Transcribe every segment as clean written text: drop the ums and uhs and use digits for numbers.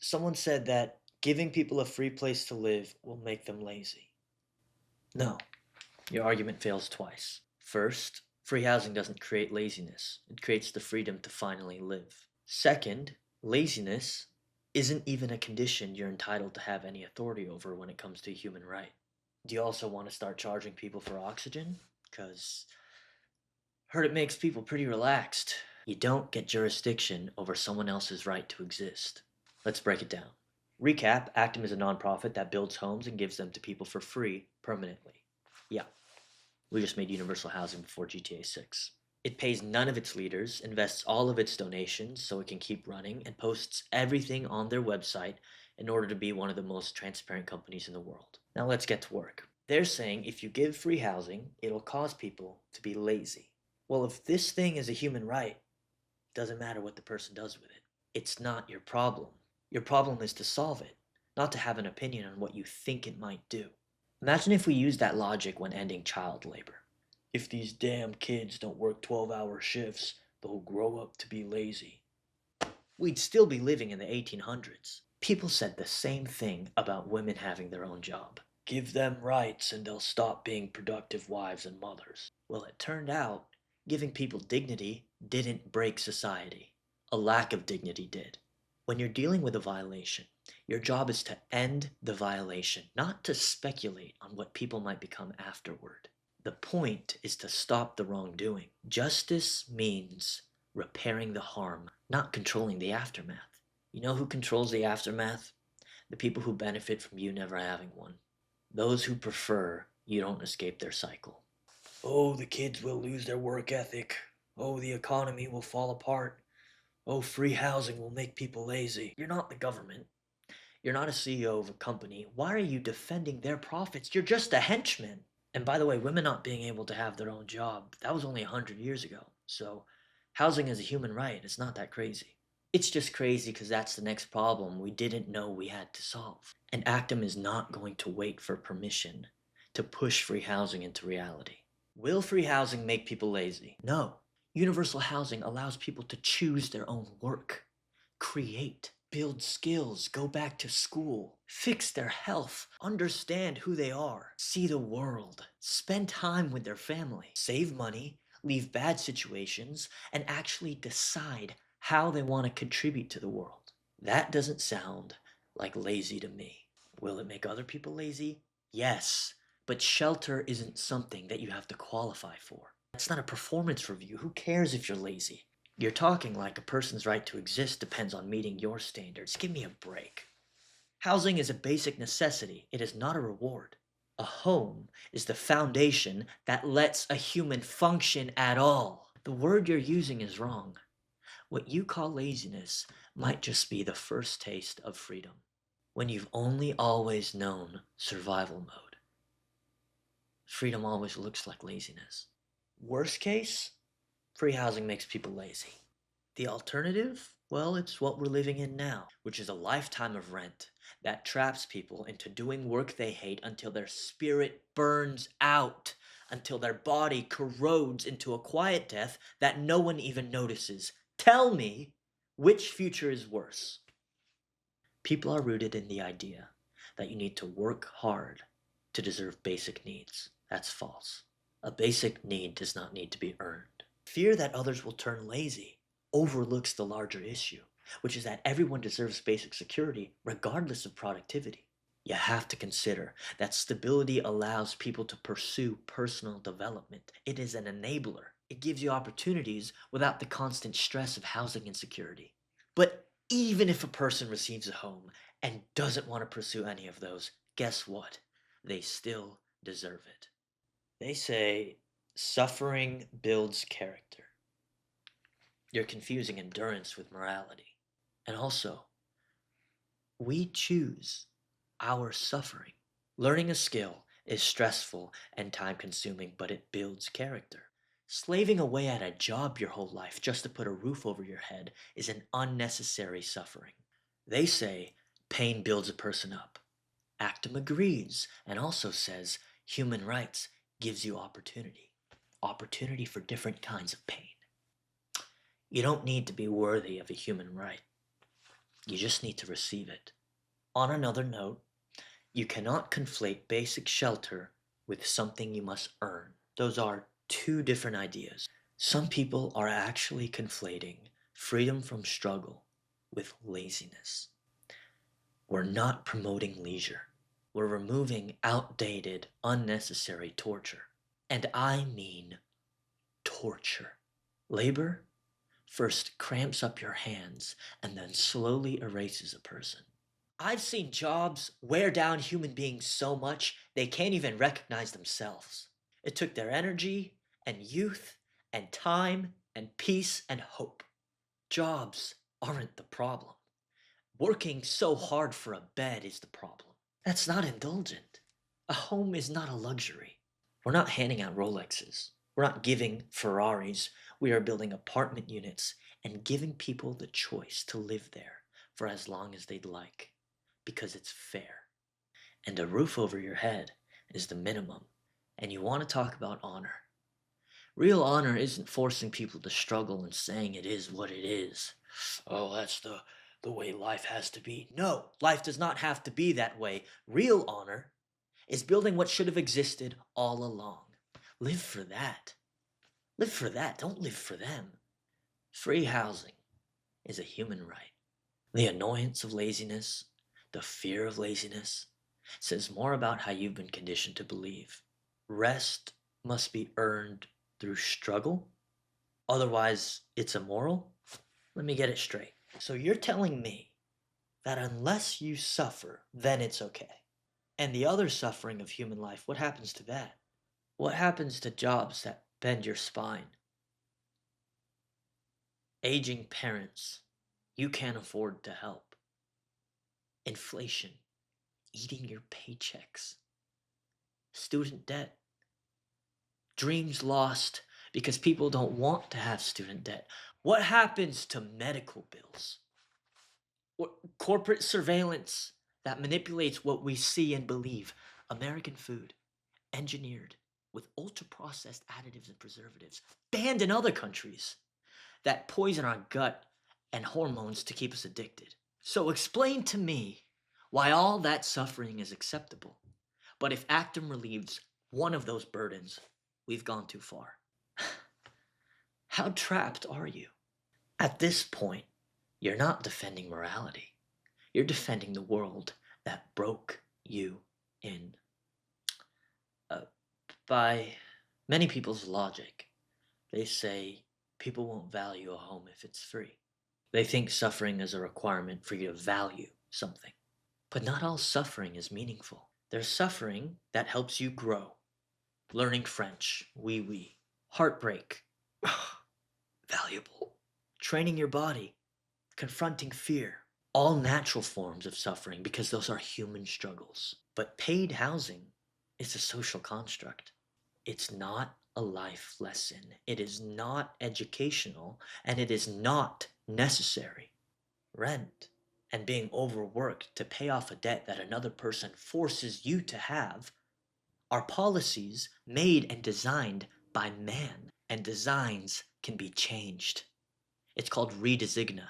Someone said that giving people a free place to live will make them lazy. No, your argument fails twice. First, free housing doesn't create laziness, it creates the freedom to finally live. Second, laziness isn't even a condition you're entitled to have any authority over when it comes to a human right. Do you also want to start charging people for oxygen? Because heard it makes people pretty relaxed. You don't get jurisdiction over someone else's right to exist. Let's break it down. Recap, Actum is a nonprofit that builds homes and gives them to people for free permanently. Yeah, we just made universal housing before GTA 6. It pays none of its leaders, invests all of its donations so it can keep running, and posts everything on their website in order to be one of the most transparent companies in the world. Now let's get to work. They're saying if you give free housing, it'll cause people to be lazy. Well, if this thing is a human right, it doesn't matter what the person does with it. It's not your problem. Your problem is to solve it, not to have an opinion on what you think it might do. Imagine if we used that logic when ending child labor. If these damn kids don't work 12-hour shifts, they'll grow up to be lazy. We'd still be living in the 1800s. People said the same thing about women having their own job. Give them rights and they'll stop being productive wives and mothers. Well, it turned out giving people dignity didn't break society. A lack of dignity did. When you're dealing with a violation, your job is to end the violation, not to speculate on what people might become afterward. The point is to stop the wrongdoing. Justice means repairing the harm, not controlling the aftermath. You know who controls the aftermath? The people who benefit from you never having one. Those who prefer you don't escape their cycle. Oh, the kids will lose their work ethic. Oh, the economy will fall apart. Oh, free housing will make people lazy. You're not the government. You're not a CEO of a company. Why are you defending their profits? You're just a henchman. And by the way, women not being able to have their own job, that was only 100 years ago. So housing is a human right. It's not that crazy. It's just crazy because that's the next problem we didn't know we had to solve. And Actum is not going to wait for permission to push free housing into reality. Will free housing make people lazy? No. Universal housing allows people to choose their own work, create, build skills, go back to school, fix their health, understand who they are, see the world, spend time with their family, save money, leave bad situations, and actually decide how they want to contribute to the world. That doesn't sound like lazy to me. Will it make other people lazy? Yes, but shelter isn't something that you have to qualify for. It's not a performance review. Who cares if you're lazy? You're talking like a person's right to exist depends on meeting your standards. Give me a break. Housing is a basic necessity. It is not a reward. A home is the foundation that lets a human function at all. The word you're using is wrong. What you call laziness might just be the first taste of freedom. When you've only always known survival mode, freedom always looks like laziness. Worst case, free housing makes people lazy. The alternative? Well, it's what we're living in now, which is a lifetime of rent that traps people into doing work they hate until their spirit burns out, until their body corrodes into a quiet death that no one even notices. Tell me, which future is worse? People are rooted in the idea that you need to work hard to deserve basic needs. That's false. A basic need does not need to be earned. Fear that others will turn lazy overlooks the larger issue, which is that everyone deserves basic security regardless of productivity. You have to consider that stability allows people to pursue personal development. It is an enabler. It gives you opportunities without the constant stress of housing insecurity. But even if a person receives a home and doesn't want to pursue any of those, guess what? They still deserve it. They say suffering builds character. You're confusing endurance with morality. And also, we choose our suffering. Learning a skill is stressful and time consuming, but it builds character. Slaving away at a job your whole life just to put a roof over your head is an unnecessary suffering. They say pain builds a person up. Actum agrees and also says human rights gives you opportunity. Opportunity for different kinds of pain. You don't need to be worthy of a human right. You just need to receive it. On another note, you cannot conflate basic shelter with something you must earn. Those are two different ideas. Some people are actually conflating freedom from struggle with laziness. We're not promoting leisure. We're removing outdated, unnecessary torture. And I mean torture. Labor first cramps up your hands and then slowly erases a person. I've seen jobs wear down human beings so much they can't even recognize themselves. It took their energy and youth and time and peace and hope. Jobs aren't the problem. Working so hard for a bed is the problem. That's not indulgent. A home is not a luxury. We're not handing out Rolexes. We're not giving Ferraris. We are building apartment units and giving people the choice to live there for as long as they'd like, because it's fair. And a roof over your head is the minimum. And you want to talk about honor. Real honor isn't forcing people to struggle and saying it is what it is. Oh, that's the way life has to be. No, life does not have to be that way. Real honor is building what should have existed all along. Live for that. Live for that. Don't live for them. Free housing is a human right. The annoyance of laziness, the fear of laziness, says more about how you've been conditioned to believe. Rest must be earned through struggle? Otherwise, it's immoral? Let me get it straight. So you're telling me that unless you suffer, then it's okay. And the other suffering of human life, what happens to that? What happens to jobs that bend your spine? Aging parents you can't afford to help. Inflation eating your paychecks. Student debt. Dreams lost because people don't want to have student debt. What happens to medical bills? Or corporate surveillance that manipulates what we see and believe. American food, engineered with ultra-processed additives and preservatives, banned in other countries, that poison our gut and hormones to keep us addicted. So explain to me why all that suffering is acceptable. But if Actum relieves one of those burdens, we've gone too far. How trapped are you? At this point, you're not defending morality. You're defending the world that broke you in. By many people's logic, they say people won't value a home if it's free. They think suffering is a requirement for you to value something. But not all suffering is meaningful. There's suffering that helps you grow. Learning French, oui oui. Heartbreak, valuable. Training your body, confronting fear. All natural forms of suffering because those are human struggles. But paid housing is a social construct. It's not a life lesson. It is not educational, and it is not necessary. Rent and being overworked to pay off a debt that another person forces you to have are policies made and designed by man, and designs can be changed. It's called redesigna.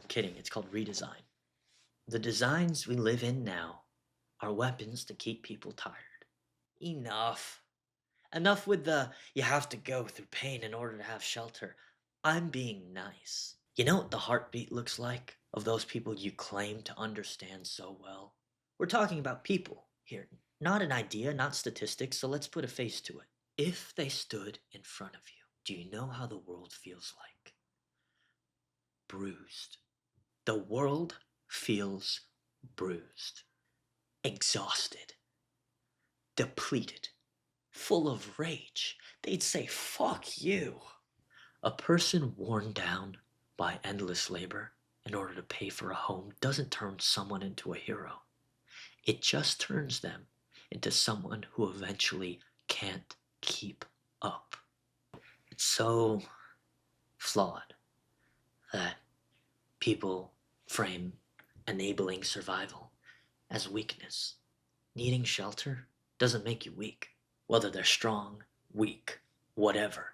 I'm kidding, it's called redesign. The designs we live in now are weapons to keep people tired. Enough. Enough with the you have to go through pain in order to have shelter. I'm being nice. You know what the heartbeat looks like of those people you claim to understand so well? We're talking about people here, not an idea, not statistics, so let's put a face to it. If they stood in front of you, do you know how the world feels like? Bruised. The world feels bruised, exhausted, depleted, full of rage. They'd say, fuck you. A person worn down by endless labor in order to pay for a home doesn't turn someone into a hero. It just turns them into someone who eventually can't keep up. It's so flawed that people frame enabling survival as weakness. Needing shelter doesn't make you weak, whether they're strong, weak, whatever.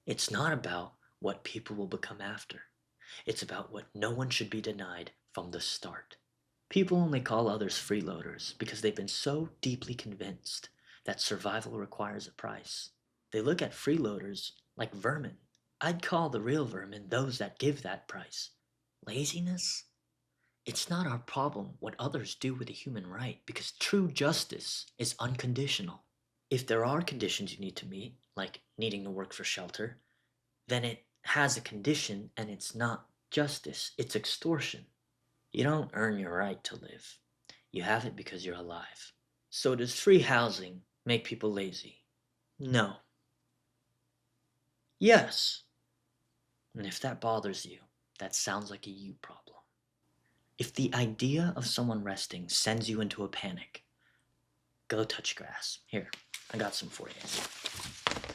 It's not about what people will become after. It's about what no one should be denied from the start. People only call others freeloaders because they've been so deeply convinced that survival requires a price. They look at freeloaders like vermin. I'd call the real vermin those that give that price. Laziness? It's not our problem what others do with a human right because true justice is unconditional. If there are conditions you need to meet, like needing to work for shelter, then it has a condition and it's not justice, it's extortion. You don't earn your right to live. You have it because you're alive. So does free housing make people lazy? No. Yes. And if that bothers you, that sounds like a you problem. If the idea of someone resting sends you into a panic, go touch grass. Here, I got some for you.